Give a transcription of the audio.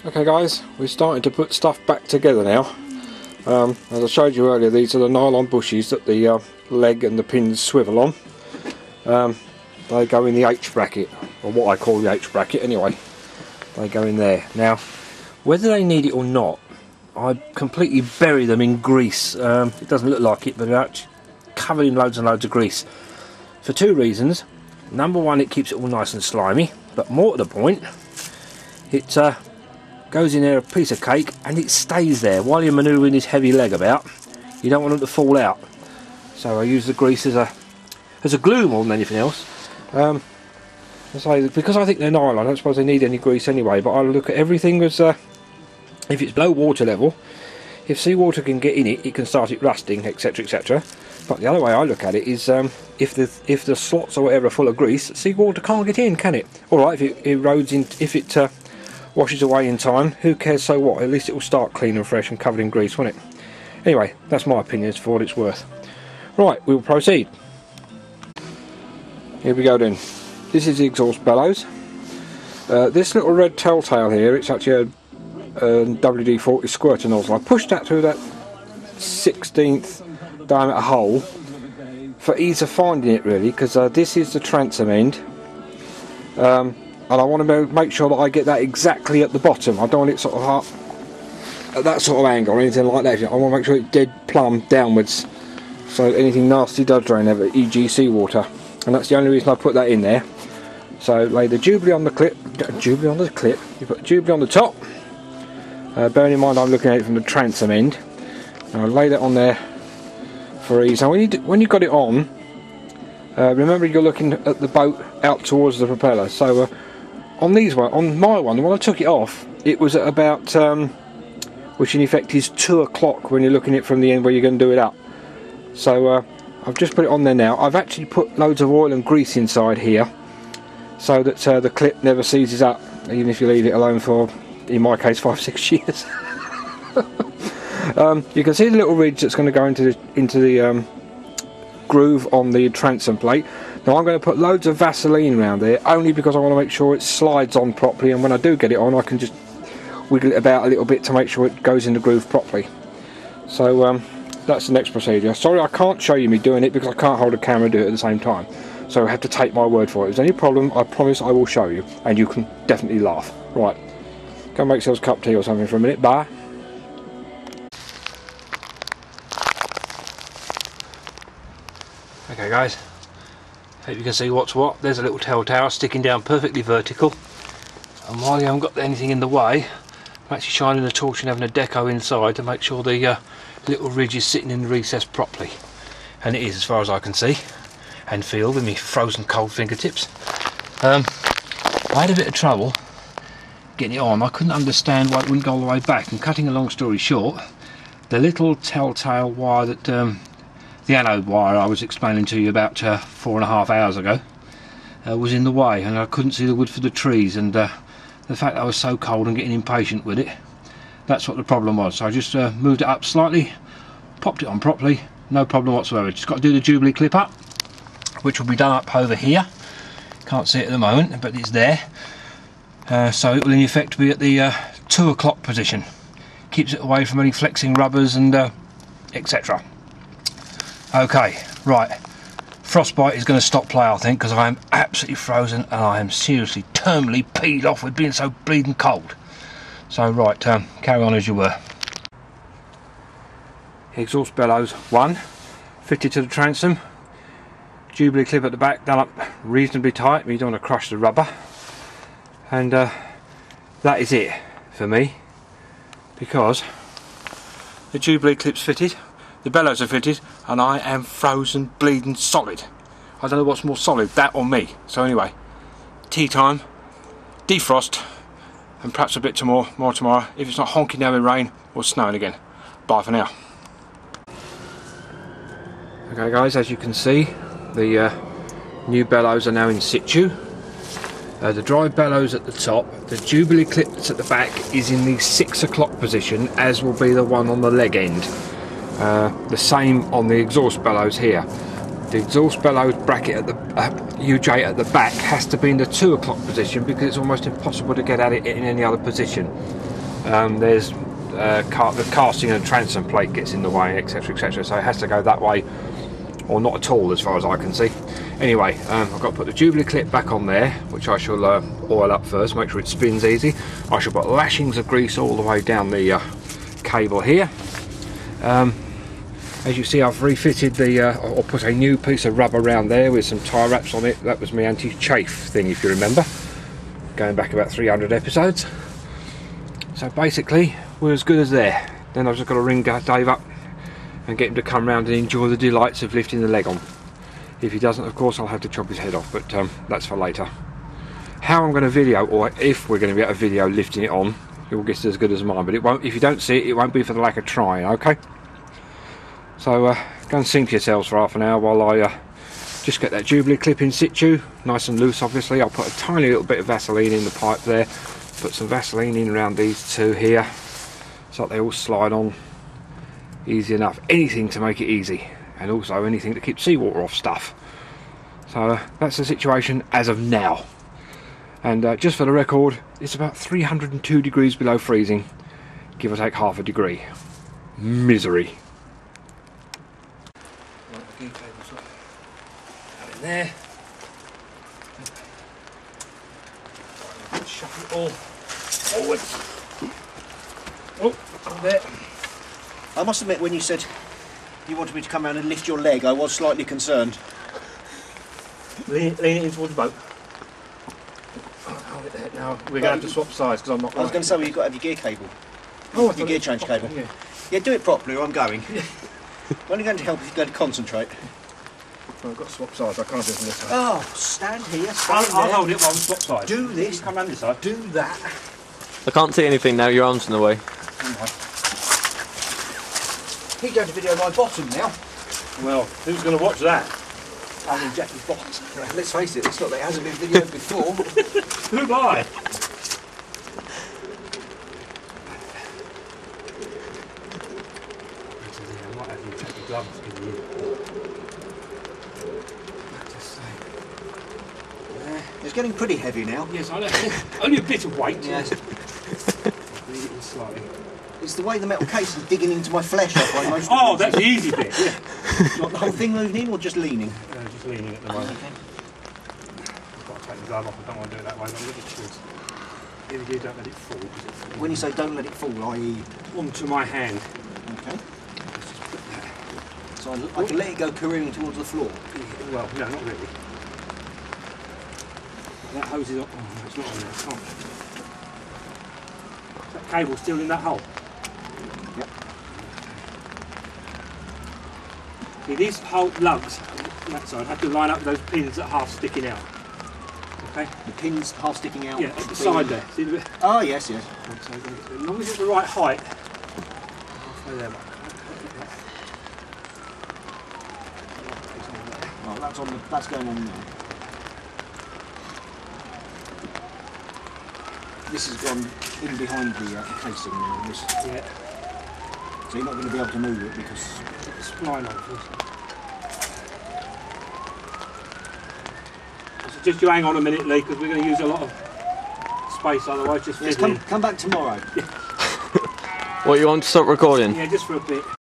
Okay guys, we're starting to put stuff back together now. As I showed you earlier, these are the nylon bushes that the leg and the pins swivel on. They go in the H bracket, or what I call the H bracket anyway. They go in there. Now, whether they need it or not, I completely bury them in grease. It doesn't look like it, but they're actually covered in loads and loads of grease. For two reasons. Number one, it keeps it all nice and slimy, but more to the point, it goes in there a piece of cake and it stays there while you're manoeuvring this heavy leg about. You don't want them to fall out, so I use the grease as a glue more than anything else. So because I think they're nylon, I don't suppose they need any grease anyway, but I look at everything as if it's below water level. If seawater can get in it, it can start it rusting, etc, etc. But the other way I look at it is if the slots or whatever are full of grease, seawater can't get in, can it? Alright, if it erodes in, if it washes away in time, who cares, so what? At least it will start clean and fresh and covered in grease, won't it? Anyway, that's my opinion for what it's worth. Right, we'll proceed. Here we go then. This is the exhaust bellows. This little red telltale here, it's actually a WD-40 squirter nozzle. I pushed that through that 16th diameter hole for ease of finding it, really, because this is the transom end. And I want to make sure that I get that exactly at the bottom. I don't want it sort of at that sort of angle or anything like that. I want to make sure it's dead plumb downwards, so anything nasty does drain over, e.g. seawater. And that's the only reason I put that in there. So lay the Jubilee on the clip. You put the Jubilee on the top. Bearing in mind I'm looking at it from the transom end. And I'll lay that on there for ease. And when you've got it on, remember you're looking at the boat out towards the propeller. So on my one, when I took it off, it was at about, which in effect is 2 o'clock when you're looking at it from the end where you're going to do it up. So I've just put it on there now. I've actually put loads of oil and grease inside here, so that the clip never seizes up, even if you leave it alone for, in my case, 5-6 years. You can see the little ridge that's going to go into the groove on the transom plate. Now I'm going to put loads of Vaseline around there, only because I want to make sure it slides on properly, and when I do get it on I can just wiggle it about a little bit to make sure it goes in the groove properly. So that's the next procedure. Sorry I can't show you me doing it because I can't hold a camera and do it at the same time, so I have to take my word for it. If there's any problem, I promise I will show you, and you can definitely laugh. Right, go make yourselves a cup of tea or something for a minute. Bye. Okay guys, hope you can see what's what. There's a little telltale sticking down perfectly vertical, and while you haven't got anything in the way, I'm actually shining the torch and having a deco inside to make sure the little ridge is sitting in the recess properly, and it is as far as I can see and feel with my frozen cold fingertips. I had a bit of trouble getting it on. I couldn't understand why it wouldn't go all the way back, and cutting a long story short, the little telltale wire that the anode wire I was explaining to you about 4.5 hours ago was in the way, and I couldn't see the wood for the trees, and the fact that I was so cold and getting impatient with it, that's what the problem was. So I just moved it up slightly, popped it on properly, no problem whatsoever. Just got to do the Jubilee clip up, which will be done up over here. Can't see it at the moment, but it's there. So it will in effect be at the 2 o'clock position. Keeps it away from any flexing rubbers and etc. Okay, right, frostbite is going to stop play, I think, because I am absolutely frozen and I am seriously terminally peed off with being so bleeding cold. So right, carry on as you were. Exhaust bellows 1, fitted to the transom. Jubilee clip at the back, done up reasonably tight, but you don't want to crush the rubber. And that is it for me, because the Jubilee clip's fitted, the bellows are fitted, and I am frozen bleeding solid. I don't know what's more solid, that or me. So anyway, tea time, defrost, and perhaps a bit more tomorrow, if it's not honking down with rain or snowing again. Bye for now. Okay guys, as you can see, the new bellows are now in situ. The dry bellows at the top, the Jubilee clip that's at the back is in the 6 o'clock position, as will be the one on the leg end. The same on the exhaust bellows here. The exhaust bellows bracket at the UJ at the back has to be in the 2 o'clock position, because it's almost impossible to get at it in any other position. there's the casting and transom plate gets in the way, etc, etc, so it has to go that way or not at all as far as I can see. Anyway, I've got to put the Jubilee clip back on there, which I shall oil up first, make sure it spins easy. I shall put lashings of grease all the way down the cable here. As you see, I've refitted or put a new piece of rubber around there with some tie wraps on it. That was my anti-chafe thing, if you remember, going back about 300 episodes. So basically, we're as good as there. Then I've just got to ring Dave up and get him to come round and enjoy the delights of lifting the leg on. If he doesn't, of course, I'll have to chop his head off, but that's for later. How I'm going to video, or if we're going to be able to video lifting it on, your guess is as good as mine, but it won't. If you don't see it, it won't be for the lack of trying, okay? So go and sink yourselves for half an hour while I just get that Jubilee clip in situ, nice and loose obviously. I'll put a tiny little bit of Vaseline in the pipe there, put some Vaseline in around these two here, so that they all slide on easy enough. Anything to make it easy, and also anything to keep seawater off stuff. So that's the situation as of now. And just for the record, it's about 302 degrees below freezing, give or take half a degree. Misery. Right, out in there. Shove it all forward. Oh, there. I must admit, when you said you wanted me to come around and lift your leg, I was slightly concerned. Lean it in towards the boat. Hold it there. Now we're going to have to swap sides because I'm not. I was going to say, well, you've got to have your gear cable. Oh, your gear change cable. Yeah. Yeah, do it properly or I'm going. I'm only going to help if you're going to concentrate. Well, I've got to swap sides, I can't do it from this side. Oh, stand here, stand I'll hold it while we swap sides. Do this, come round this side. do that. I can't see anything now, your arm's in the way. He's going to video my bottom now. Well, who's going to watch that? I mean, Jackie's bottom. Let's face it, it's not that it hasn't been videoed before. Who by? I might have you take the gloves in the It's getting pretty heavy now. Yes, I know. Only a bit of weight. Yes. Leave it in slightly. It's the way the metal case is digging into my flesh. I find most Oh, of that's the easy bit. Yeah. Not the whole thing moving in or just leaning? Just leaning at the moment. I've got to take the glove off. I don't want to do it that way. But look at yours. If you don't let it fall, because it falls. When you say don't let it fall, i.e. onto my hand. Okay. So I can let it go careening towards the floor. Well, no, not really. That hose is on. Oh, no, it's not on there. Oh. Is that cable still in that hole? Yep. See, these whole lugs on that side have to line up with those pins that are half sticking out. Okay? The pins half sticking out? Yeah, at the side there. See the bit? Oh, yes, yes. So as long as it's the right height. Halfway there, Oh, that's going on now. This has gone in behind the casing now. This. Yeah. So you're not going to be able to move it because Put the spline on first. So just you hang on a minute, Lee, because we're going to use a lot of space otherwise. Just yes, fiddling. come back tomorrow. What, you want to stop recording? Yeah, just for a bit.